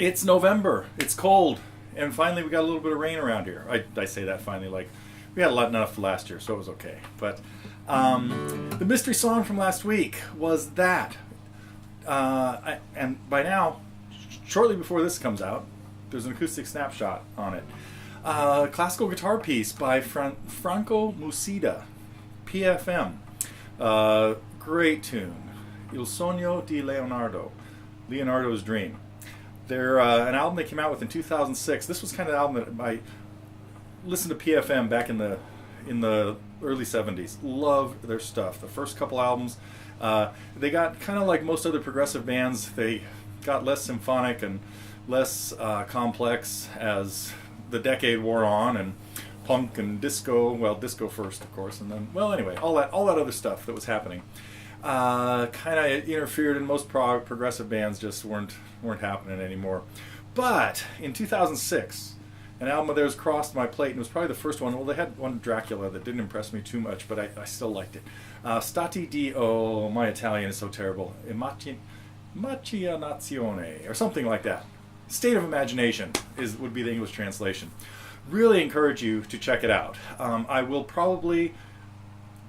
It's November. It's cold, and finally we got a little bit of rain around here. I say that finally, like we had enough last year, so it was okay. But the mystery song from last week was that, and by now, shortly before this comes out, there's an acoustic snapshot on it. Classical guitar piece by Franco Mussida, PFM. Great tune. Il Sogno di Leonardo, Leonardo's Dream. They're an album they came out with in 2006. This was kind of the album that I listened to PFM back in the early 70s. Loved their stuff. The first couple albums, they got kind of like most other progressive bands. They got less symphonic and less complex as the decade wore on, and punk and disco. Well, disco first, of course, and then anyway, all that other stuff that was happening. Kind of interfered, and most progressive bands just weren't happening anymore. But in 2006, an album of theirs crossed my plate, and it was probably the first one. Well, they had one, Dracula, that didn't impress me too much, but I still liked it. Stati di, oh, my Italian is so terrible. Immaginazione, or something like that. State of Imagination would be the English translation. Really encourage you to check it out. I will probably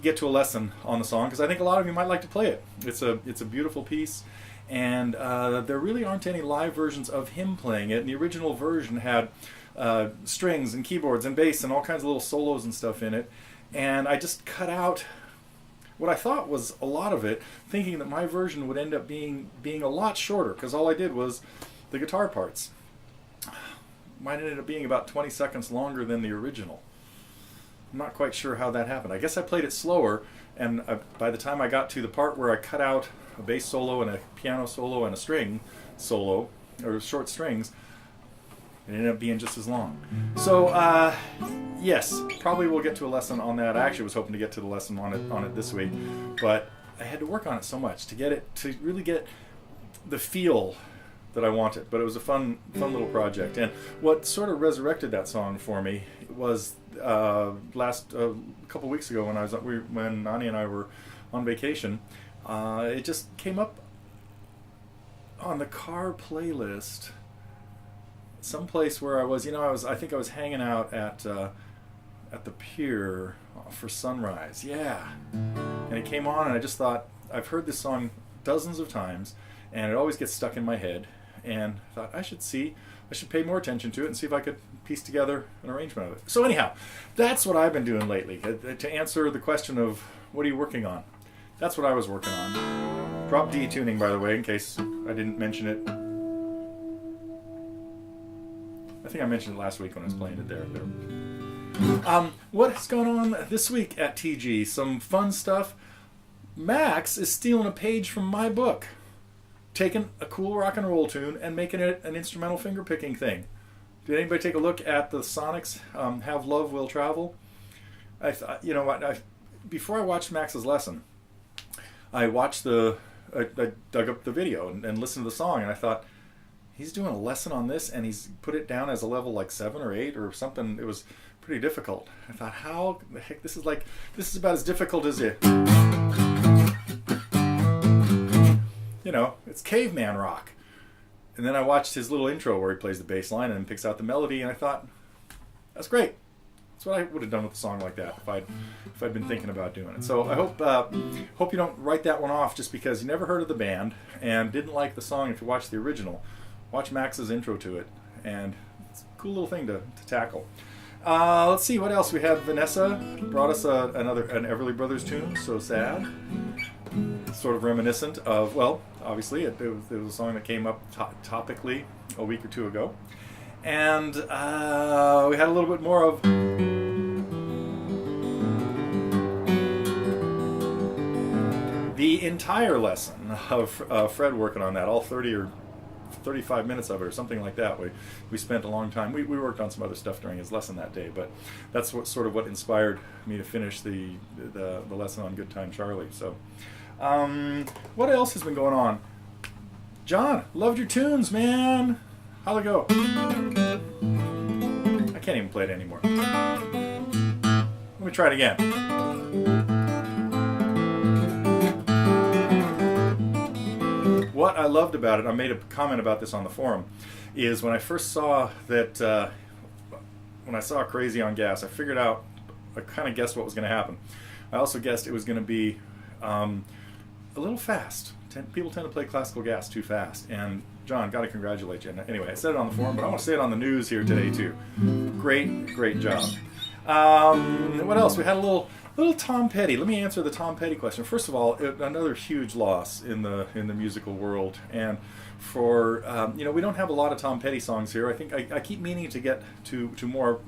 get to a lesson on the song because I think a lot of you might like to play it. It's a beautiful piece, and there really aren't any live versions of him playing it. And the original version had strings and keyboards and bass and all kinds of little solos and stuff in it, and I just cut out what I thought was a lot of it, thinking that my version would end up being a lot shorter because all I did was the guitar parts. Mine ended up being about 20 seconds longer than the original. I'm not quite sure how that happened. I guess I played it slower, and by the time I got to the part where I cut out a bass solo and a piano solo and a string solo, or short strings, it ended up being just as long. So, yes, probably we'll get to a lesson on that. I actually was hoping to get to the lesson on it this week, but I had to work on it so much to really get the feel that I wanted. But it was a fun little project. And what sort of resurrected that song for me was a couple weeks ago when Nani and I were on vacation. It just came up on the car playlist, someplace where I was. I think I was hanging out at the pier for sunrise. Yeah, and it came on, and I just thought, I've heard this song dozens of times, and it always gets stuck in my head. And I thought I should pay more attention to it and see if I could piece together an arrangement of it. So anyhow, that's what I've been doing lately. To answer the question of what are you working on, that's what I was working on. Drop D tuning, by the way, in case I didn't mention it. I think I mentioned it last week when I was playing it there. What's going on this week at TG? Some fun stuff. Max is stealing a page from my book, taking a cool rock and roll tune and making it an instrumental finger picking thing. Did anybody take a look at the Sonics Have Love Will Travel? I thought, before I watched Max's lesson, I dug up the video and listened to the song, and I thought, he's doing a lesson on this and he's put it down as a level like 7 or 8 or something. It was pretty difficult. I thought, how the heck, this is about as difficult as it. It's caveman rock. And then I watched his little intro where he plays the bass line and picks out the melody, and I thought, that's great. That's what I would have done with a song like that if I'd been thinking about doing it. So I hope you don't write that one off just because you never heard of the band and didn't like the song. If you watch the original, watch Max's intro to it, and it's a cool little thing to tackle. Let's see what else we have. Vanessa brought us an Everly Brothers tune, So Sad. Sort of reminiscent of, obviously it was a song that came up topically a week or two ago. And we had a little bit more of the entire lesson of Fred working on that, all 30 or 35 minutes of it or something like that. We spent a long time. We worked on some other stuff during his lesson that day, but that's what inspired me to finish the lesson on Good Time Charlie. So what else has been going on? John, loved your tunes, man. How'd it go? I can't even play it anymore. Let me try it again. What I loved about it, I made a comment about this on the forum, is when I first saw that, when I saw Crazy on Gas, I figured out, I kind of guessed what was going to happen. I also guessed it was going to be a little fast. People tend to play classical gas too fast. And John, got to congratulate you. And anyway, I said it on the forum, but I want to say it on the news here today too. Great job. What else? We had a little Tom Petty. Let me answer the Tom Petty question. First of all, another huge loss in the musical world. And for we don't have a lot of Tom Petty songs here. I think I keep meaning to get to more.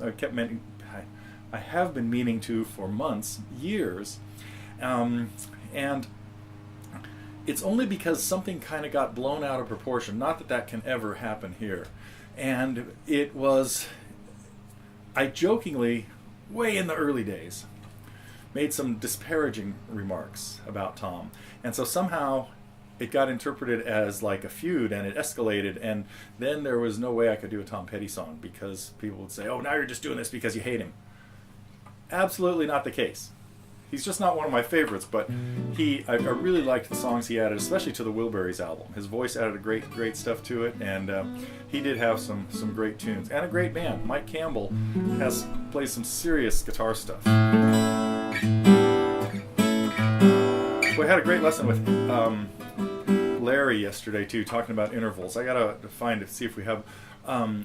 I have been meaning to for months, years, and it's only because something kind of got blown out of proportion. Not that can ever happen here. And it was, I jokingly, way in the early days, made some disparaging remarks about Tom. And so somehow it got interpreted as like a feud, and it escalated, and then there was no way I could do a Tom Petty song because people would say, oh, now you're just doing this because you hate him. Absolutely not the case. He's just not one of my favorites, but I really liked the songs he added, especially to the Wilburys album. His voice added great stuff to it, and he did have some great tunes. And a great band. Mike Campbell plays some serious guitar stuff. We had a great lesson with Larry yesterday, too, talking about intervals. I gotta see if we have...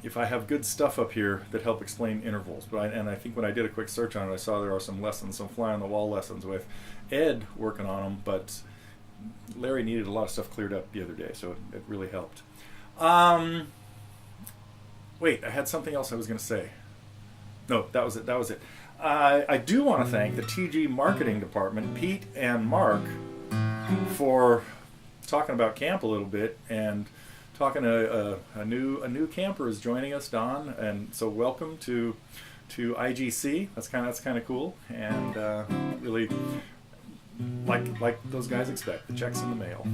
if I have good stuff up here that help explain intervals. I think when I did a quick search on it, I saw there are some lessons, some fly-on-the-wall lessons with Ed working on them, but Larry needed a lot of stuff cleared up the other day, so it really helped. Wait, I had something else I was going to say. No, that was it. I do want to thank the TG Marketing Department, Pete and Mark, for talking about camp a little bit, and talking to a new camper is joining us, Don, and so welcome to IGC. That's kind of cool, and really like those guys expect, the checks in the mail.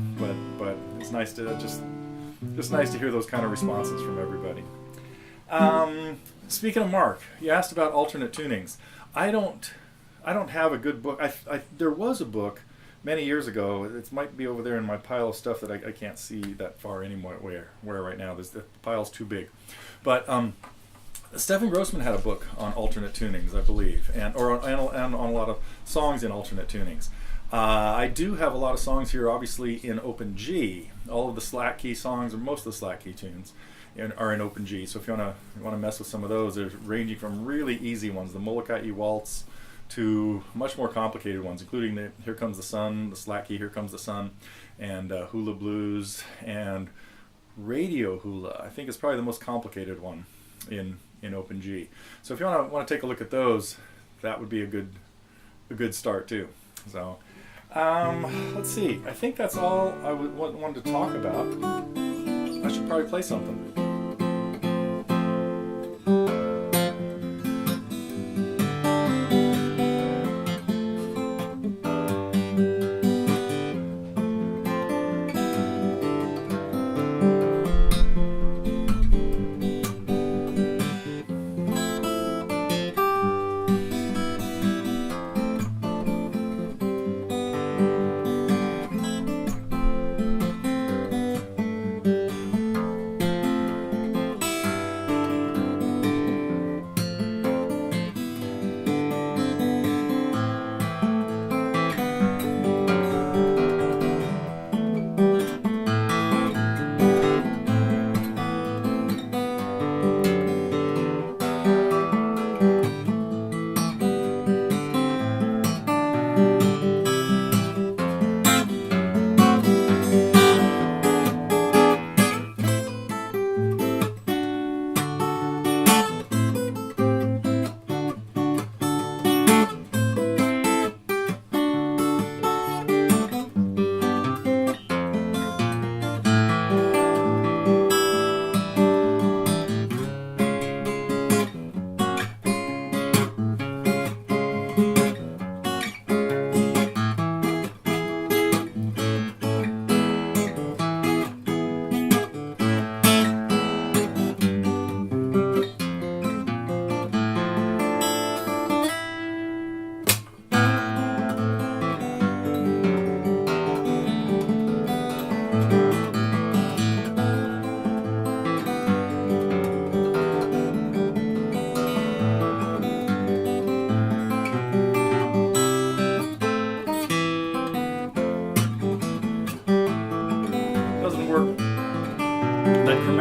But it's nice to just nice to hear those kind of responses from everybody. Speaking of Mark, you asked about alternate tunings. I don't have a good book. There was a book many years ago. It might be over there in my pile of stuff that I can't see that far anymore. Where right now? The pile's too big. But Stephen Grossman had a book on alternate tunings, I believe, and on a lot of songs in alternate tunings. I do have a lot of songs here, obviously in open G. All of the slack key songs, or most of the slack key tunes, are in open G. So if you want to mess with some of those, there's ranging from really easy ones, the Molokai Waltz, to much more complicated ones, including the Here Comes the Sun, the slack key Here Comes the Sun, and Hula Blues, and Radio Hula. I think it's probably the most complicated one in open G. So if you want to take a look at those, that would be a good start too. So let's see. I think that's all I wanted to talk about. I should probably play something.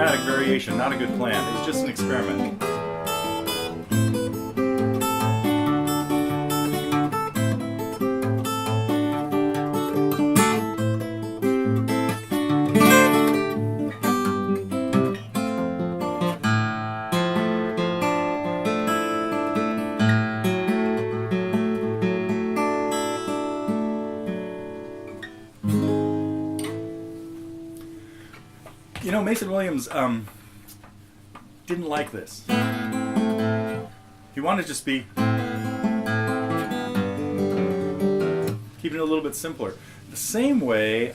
chromatic variation, not a good plan. It was just an experiment. You know, Mason Williams didn't like this. He wanted to just be keeping it a little bit simpler. The same way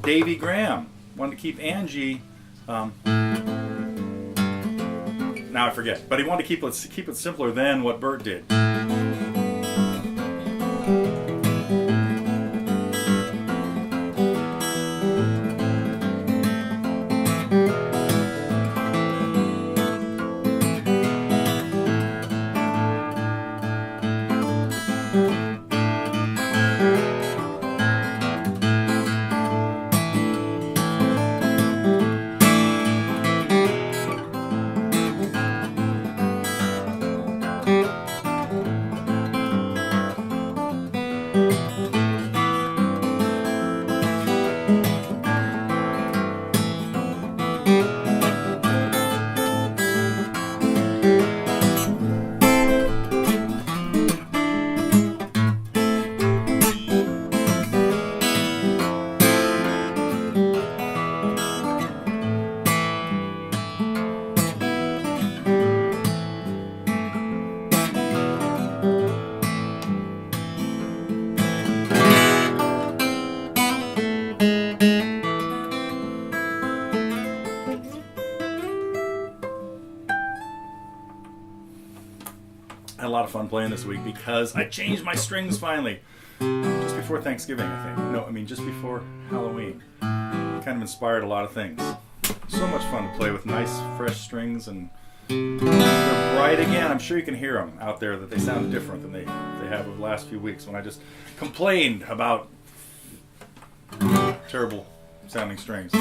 Davy Graham wanted to keep Angie. Now I forget, but he wanted to keep it simpler than what Bert did. I had a lot of fun playing this week because I changed my strings finally. Just before Thanksgiving, I think. No, I mean just before Halloween. Kind of inspired a lot of things. So much fun to play with nice, fresh strings, and they're bright again. I'm sure you can hear them out there that they sound different than they have over the last few weeks when I just complained about terrible sounding strings.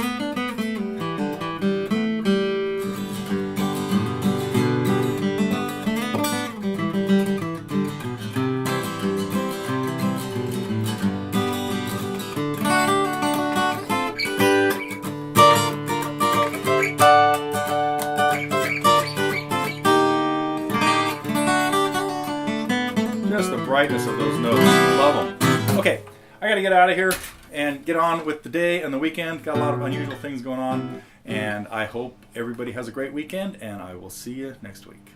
Just the brightness of those notes. Love them. Okay, I gotta get out of here and get on with the day and the weekend. Got a lot of unusual things going on, and I hope everybody has a great weekend, and I will see you next week.